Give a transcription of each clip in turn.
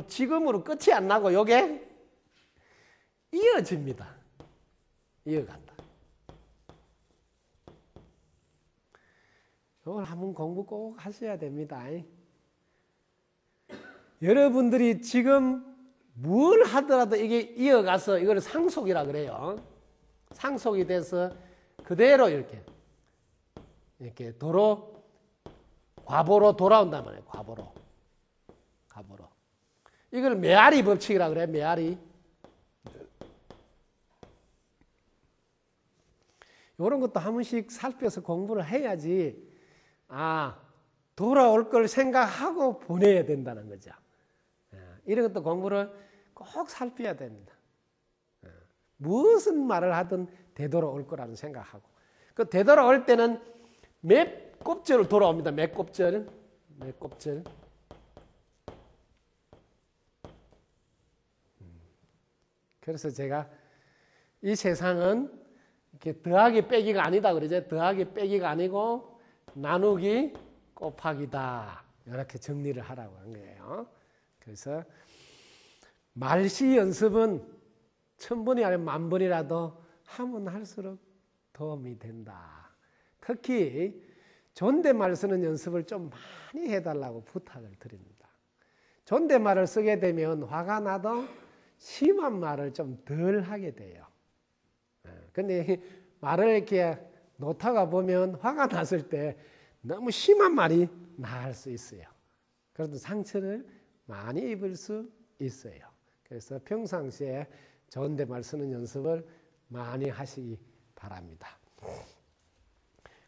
지금으로 끝이 안 나고 요게 이어집니다. 이어간다. 이걸 한번 공부 꼭 하셔야 됩니다. 여러분들이 지금 뭘 하더라도 이게 이어가서 이걸 상속이라 그래요. 상속이 돼서 그대로 이렇게 과보로 돌아온단 말이에요. 과보로. 이걸 메아리 법칙이라 그래요. 메아리. 이런 것도 한 번씩 살펴서 공부를 해야지 돌아올 걸 생각하고 보내야 된다는 거죠. 이런 것도 공부를 꼭 살펴야 됩니다. 무슨 말을 하든 되돌아올 거라는 생각하고 그 되돌아올 때는 몇 곱절을 돌아옵니다. 몇 곱절. 그래서 제가 이 세상은 이렇게 더하기 빼기가 아니다 그러죠. 더하기 빼기가 아니고 나누기 곱하기다. 이렇게 정리를 하라고 한 거예요. 그래서 말씨 연습은 1000번이 아니면 10,000번이라도 하면 할수록 도움이 된다. 특히 존댓말 쓰는 연습을 좀 많이 해달라고 부탁을 드립니다. 존댓말을 쓰게 되면 화가 나도 심한 말을 좀 덜 하게 돼요. 근데 말을 이렇게 놓다가 보면 화가 났을 때 너무 심한 말이 나올 수 있어요. 그래도 상처를 많이 입을 수 있어요. 그래서 평상시에 존댓말 쓰는 연습을 많이 하시기 바랍니다.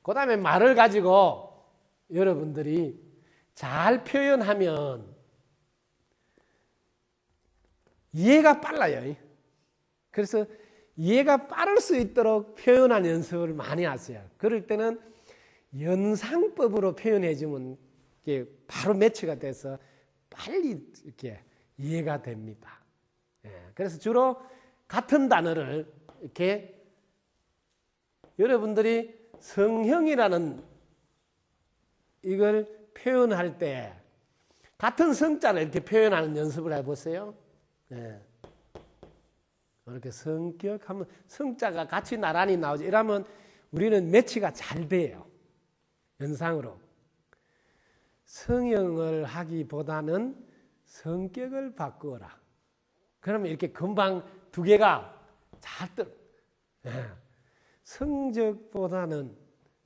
그 다음에 말을 가지고 여러분들이 잘 표현하면 이해가 빨라요. 그래서 이해가 빠를 수 있도록 표현하는 연습을 많이 하세요. 그럴 때는 연상법으로 표현해주면 이게 바로 매치가 돼서 빨리 이렇게 이해가 됩니다. 그래서 주로 같은 단어를 이렇게 여러분들이 성형이라는 이걸 표현할 때 같은 성자를 이렇게 표현하는 연습을 해보세요. 이렇게 성격하면 성자가 같이 나란히 나오죠. 이러면 우리는 매치가 잘 돼요. 연상으로. 성형을 하기보다는 성격을 바꾸어라. 그러면 이렇게 금방 두 개가 잘 들어. 성적보다는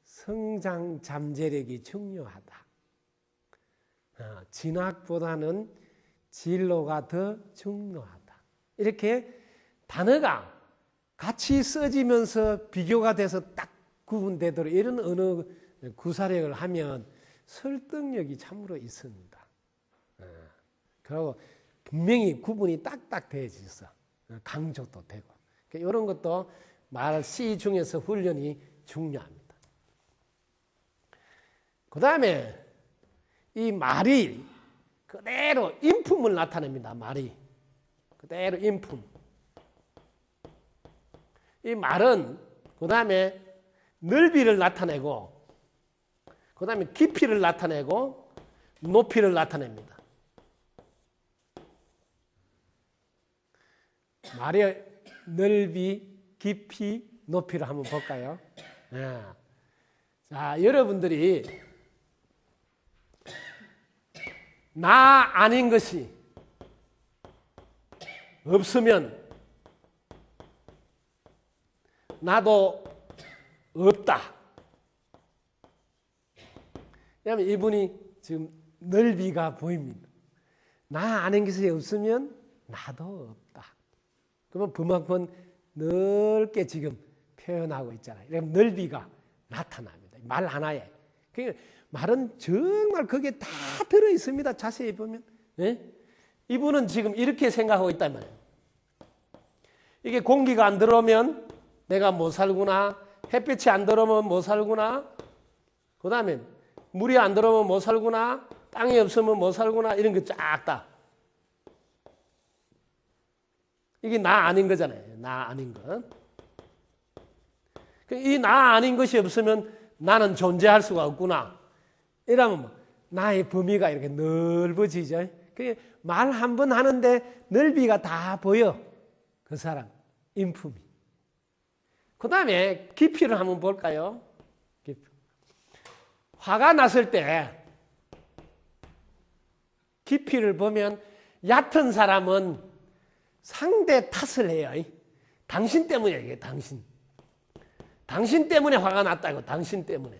성장 잠재력이 중요하다. 진학보다는 진로가 더 중요하다. 이렇게 단어가 같이 써지면서 비교가 돼서 딱 구분되도록 이런 언어 구사력을 하면 설득력이 참으로 있습니다. 그리고 분명히 구분이 딱딱 되어져서 강조도 되고 이런 것도 말씨 중에서 훈련이 중요합니다. 그 다음에 이 말이 그대로 인품을 나타냅니다. 말이 그대로 인품. 이 말은 그 다음에 넓이를 나타내고 그 다음에 깊이를 나타내고 높이를 나타냅니다. 말의 넓이, 깊이, 높이를 한번 볼까요? 자, 여러분들이 나 아닌 것이 없으면 나도 없다. 왜냐하면 이분이 지금 넓이가 보입니다. 나 아는 것이 없으면 나도 없다. 그러면 그만큼 넓게 지금 표현하고 있잖아요. 그럼 넓이가 나타납니다. 말 하나에. 그러니까 말은 정말 거기에 다 들어 있습니다. 자세히 보면. 이분은 지금 이렇게 생각하고 있단 말이에요. 이게 공기가 안 들어오면 내가 못 살구나. 햇빛이 안 들어오면 못 살구나. 그 다음에 물이 안 들어오면 못 살구나. 땅이 없으면 못 살구나. 이런 거 쫙 다. 이게 나 아닌 거잖아요. 나 아닌 것. 이 나 아닌 것이 없으면 나는 존재할 수가 없구나. 이러면 나의 범위가 이렇게 넓어지죠. 말 한 번 하는데 넓이가 다 보여. 그 사람 인품이. 그 다음에 깊이를 한번 볼까요? 깊이. 화가 났을 때 깊이를 보면 얕은 사람은 상대 탓을 해요. 당신 때문에 이게 당신. 당신 때문에 화가 났다고. 당신 때문에.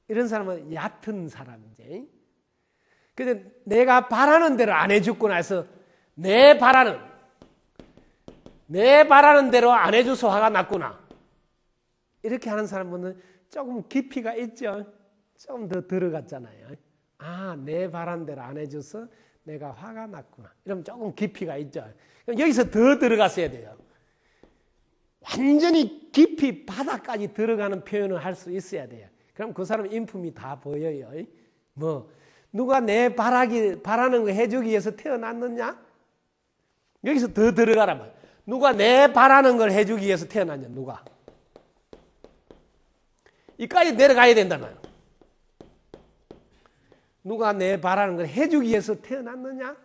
이런 사람은 얕은 사람이지. 근데 내가 바라는 대로 안 해주고 나서 내 바라는 대로 안 해줘서 화가 났구나. 이렇게 하는 사람은 조금 깊이가 있죠. 조금 더 들어갔잖아요. 아, 내 바라는 대로 안 해줘서 내가 화가 났구나. 이러면 조금 깊이가 있죠. 여기서 더 들어갔어야 돼요. 완전히 깊이 바닥까지 들어가는 표현을 할 수 있어야 돼요. 그럼 그 사람 인품이 다 보여요. 뭐 누가 내 바라는 거 해주기 위해서 태어났느냐? 여기서 더 들어가라 말. 누가 내 바라는 걸 해주기 위해서 태어났냐? 누가? 이까지 내려가야 된다면. 누가 내 바라는 걸 해주기 위해서 태어났느냐?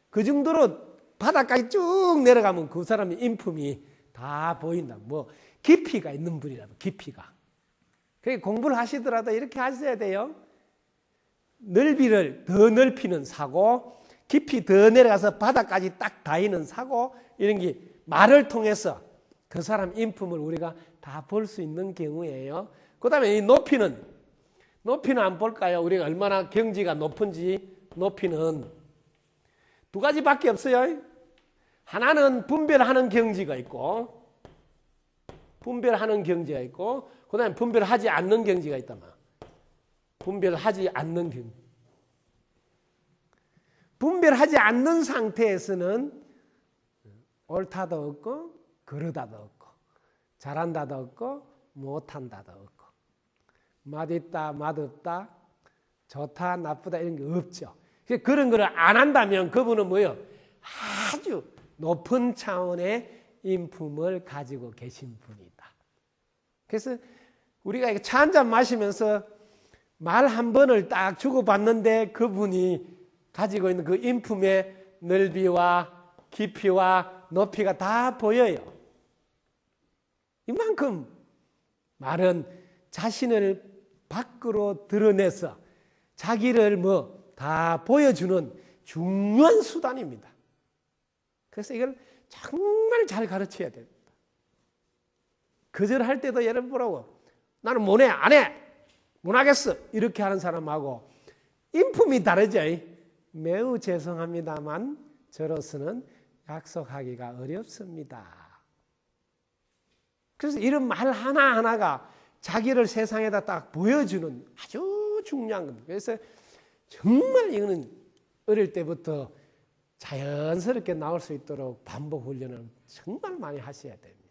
그 정도로 바닥까지 쭉 내려가면 그 사람의 인품이 다 보인다. 뭐 깊이가 있는 분이라도 깊이가. 그러니까 공부를 하시더라도 이렇게 하셔야 돼요. 넓이를 더 넓히는 사고, 깊이 더 내려가서 바닥까지 딱 닿이는 사고, 이런 게 말을 통해서 그 사람 인품을 우리가 다 볼 수 있는 경우예요. 그 다음에 이 높이는 한번 볼까요? 우리가 얼마나 경지가 높은지. 높이는 두 가지밖에 없어요. 하나는 분별하는 경지가 있고, 그 다음에 분별하지 않는 경지가 있단 말이야. 분별하지 않는 경지. 분별하지 않는 상태에서는 옳다도 없고 그르다도 없고 잘한다도 없고 못한다도 없고 맛있다 맛없다 좋다 나쁘다 이런 게 없죠. 그런 걸 안 한다면 그분은 뭐예요? 아주 높은 차원의 인품을 가지고 계신 분이다. 그래서 우리가 차 한 잔 마시면서 말 한 번을 딱 주고받는데 그분이 가지고 있는 그 인품의 넓이와 깊이와 높이가 다 보여요. 이만큼 말은 자신을 밖으로 드러내서 자기를 다 보여주는 중요한 수단입니다. 그래서 이걸 정말 잘 가르쳐야 됩니다. 거절할 때도 여러분 보라고. 나는 못해, 안 해, 못하겠어. 이렇게 하는 사람하고 인품이 다르죠. 매우 죄송합니다만 저로서는 약속하기가 어렵습니다. 그래서 이런 말 하나하나가 자기를 세상에다 딱 보여주는 아주 중요한 겁니다. 그래서 정말 이거는 어릴 때부터 자연스럽게 나올 수 있도록 반복 훈련을 정말 많이 하셔야 됩니다.